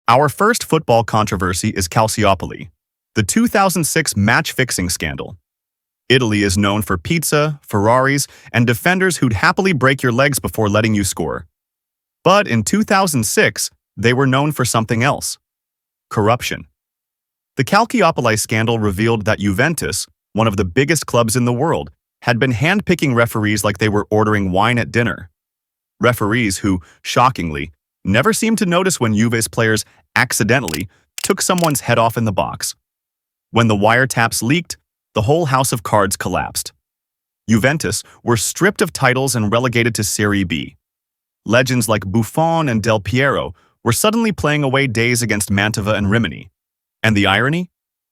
Our first football controversy is Calciopoli, the 2006 match-fixing scandal. Italy is known for pizza, Ferraris, and defenders who'd happily break your legs before letting you score. But in 2006, they were known for something else: corruption. The Calciopoli scandal revealed that Juventus, one of the biggest clubs in the world, had been handpicking referees like they were ordering wine at dinner. Referees who, shockingly, never seemed to notice when Juve's players accidentally took someone's head off in the box. When the wiretaps leaked, the whole house of cards collapsed. Juventus were stripped of titles and relegated to Serie B. Legends like Buffon and Del Piero were suddenly playing away days against Mantova and Rimini. And the irony?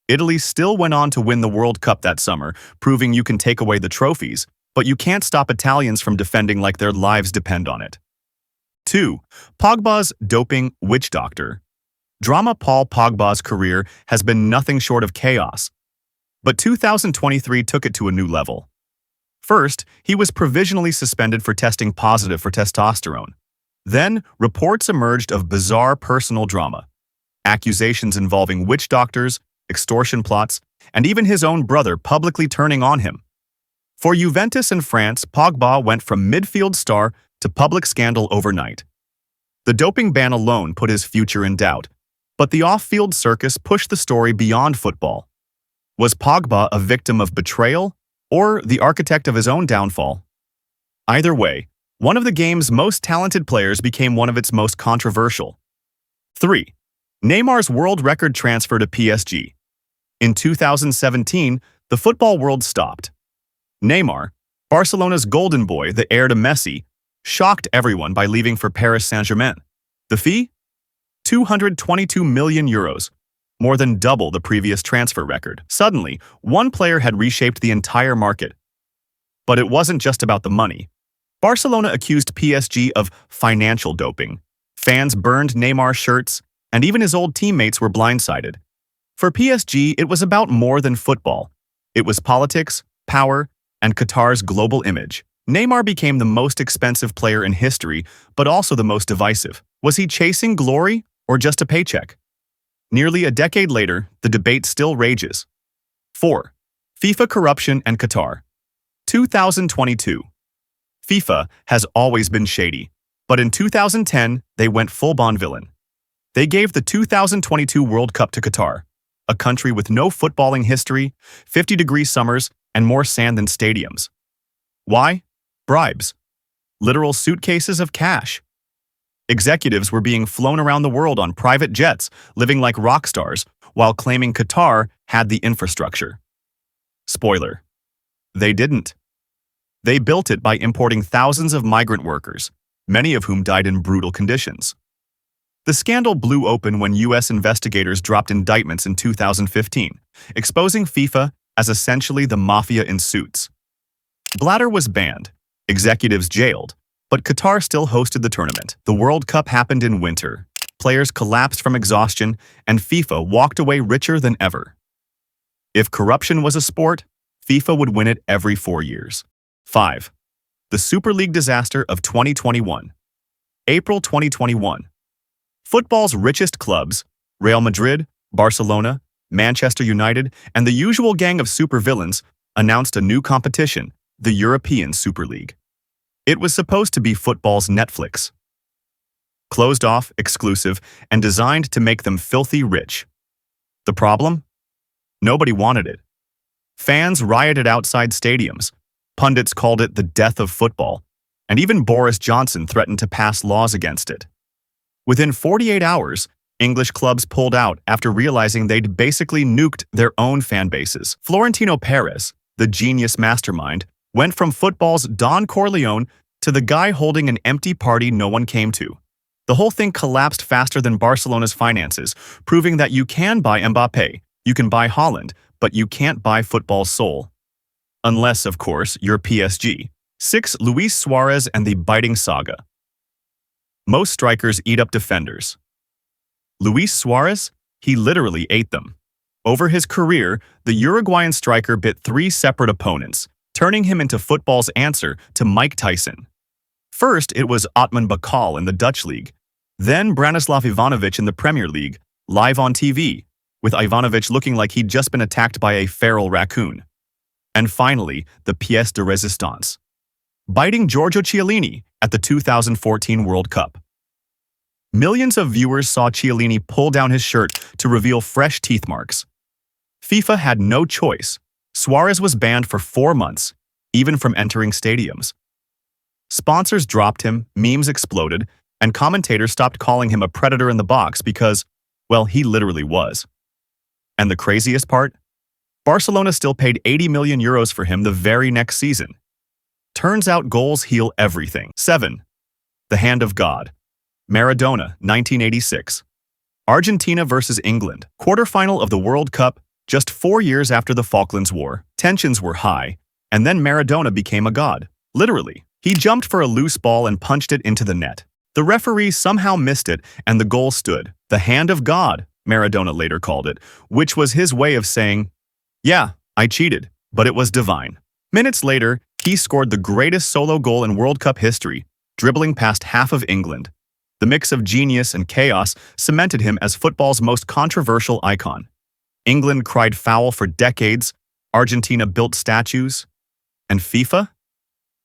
Italy still went on to win the World Cup that summer, proving you can take away the trophies, but you can't stop Italians from defending like their lives depend on it. 2. Pogba's doping witch-doctor. Drama. Paul Pogba's career has been nothing short of chaos. But 2023 took it to a new level. First, he was provisionally suspended for testing positive for testosterone. Then, reports emerged of bizarre personal drama. Accusations involving witch doctors, extortion plots, and even his own brother publicly turning on him. For Juventus and France, Pogba went from midfield star to public scandal overnight. The doping ban alone put his future in doubt, but the off-field circus pushed the story beyond football. Was Pogba a victim of betrayal or the architect of his own downfall? Either way, one of the game's most talented players became one of its most controversial. 3. Neymar's world record transfer to PSG. In 2017, the football world stopped. Neymar, Barcelona's golden boy, the heir to Messi, shocked everyone by leaving for Paris Saint-Germain. The fee? €222 million, more than double the previous transfer record. Suddenly, one player had reshaped the entire market. But it wasn't just about the money. Barcelona accused PSG of financial doping. Fans burned Neymar shirts, and even his old teammates were blindsided. For PSG, it was about more than football. It was politics, power, and Qatar's global image. Neymar became the most expensive player in history, but also the most divisive. Was he chasing glory or just a paycheck? Nearly a decade later, the debate still rages. 4. FIFA Corruption and Qatar. 2022. FIFA has always been shady, but in 2010, they went full-blown villain. They gave the 2022 World Cup to Qatar, a country with no footballing history, 50-degree summers, and more sand than stadiums. Why? Bribes. Literal suitcases of cash. Executives were being flown around the world on private jets, living like rock stars, while claiming Qatar had the infrastructure. Spoiler: they didn't. They built it by importing thousands of migrant workers, many of whom died in brutal conditions. The scandal blew open when U.S. investigators dropped indictments in 2015, exposing FIFA as essentially the mafia in suits. Blatter was banned, executives jailed, but Qatar still hosted the tournament. The World Cup happened in winter. Players collapsed from exhaustion, and FIFA walked away richer than ever. If corruption was a sport, FIFA would win it every 4 years. 5. The Super League disaster of 2021. April 2021. Football's richest clubs, Real Madrid, Barcelona, Manchester United, and the usual gang of supervillains, announced a new competition, the European Super League. It was supposed to be football's Netflix. Closed off, exclusive, and designed to make them filthy rich. The problem? Nobody wanted it. Fans rioted outside stadiums. Pundits called it the death of football, and even Boris Johnson threatened to pass laws against it. Within 48 hours, English clubs pulled out after realizing they'd basically nuked their own fan bases. Florentino Perez, the genius mastermind, went from football's Don Corleone to the guy holding an empty party no one came to. The whole thing collapsed faster than Barcelona's finances, proving that you can buy Mbappé, you can buy Haaland, but you can't buy football's soul. Unless, of course, you're PSG. 6. Luis Suarez and the Biting saga. Most strikers eat up defenders. Luis Suarez? He literally ate them. Over his career, the Uruguayan striker bit 3 separate opponents, turning him into football's answer to Mike Tyson. First, it was Otman Bakal in the Dutch league. Then Branislav Ivanovic in the Premier League, live on TV, with Ivanovic looking like he'd just been attacked by a feral raccoon. And finally, the pièce de résistance, biting Giorgio Chiellini at the 2014 World Cup. Millions of viewers saw Chiellini pull down his shirt to reveal fresh teeth marks. FIFA had no choice. Suarez was banned for 4 months, even from entering stadiums. Sponsors dropped him, memes exploded, and commentators stopped calling him a predator in the box because, well, he literally was. And the craziest part? Barcelona still paid €80 million for him the very next season. Turns out goals heal everything. 7. The Hand of God. Maradona, 1986. Argentina versus England. Quarterfinal of the World Cup, just 4 years after the Falklands War. Tensions were high, and then Maradona became a god. Literally. He jumped for a loose ball and punched it into the net. The referee somehow missed it, and the goal stood. The Hand of God, Maradona later called it, which was his way of saying, yeah, I cheated, but it was divine. Minutes later, he scored the greatest solo goal in World Cup history, dribbling past half of England. The mix of genius and chaos cemented him as football's most controversial icon. England cried foul for decades, Argentina built statues, and FIFA?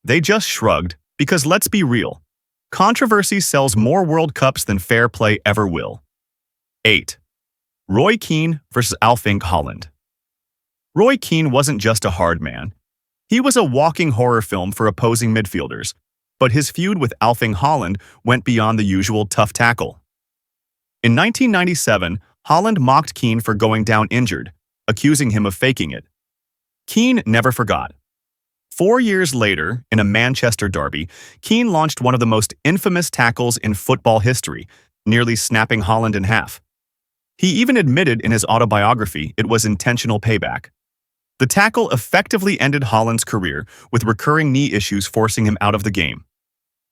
They just shrugged, because let's be real, controversy sells more World Cups than fair play ever will. 8. Roy Keane versus Alf-Inge Haaland. Roy Keane wasn't just a hard man. He was a walking horror film for opposing midfielders, but his feud with Alf-Inge Haaland went beyond the usual tough tackle. In 1997, Haaland mocked Keane for going down injured, accusing him of faking it. Keane never forgot. 4 years later, in a Manchester derby, Keane launched one of the most infamous tackles in football history, nearly snapping Haaland in half. He even admitted in his autobiography it was intentional payback. The tackle effectively ended Haaland's career, with recurring knee issues forcing him out of the game.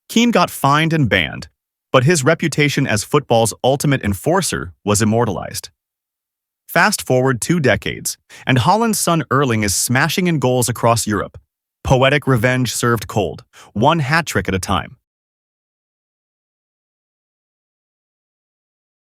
Keane got fined and banned, but his reputation as football's ultimate enforcer was immortalized. Fast forward 2 decades, and Haaland's son Erling is smashing in goals across Europe. Poetic revenge served cold, one hat trick at a time.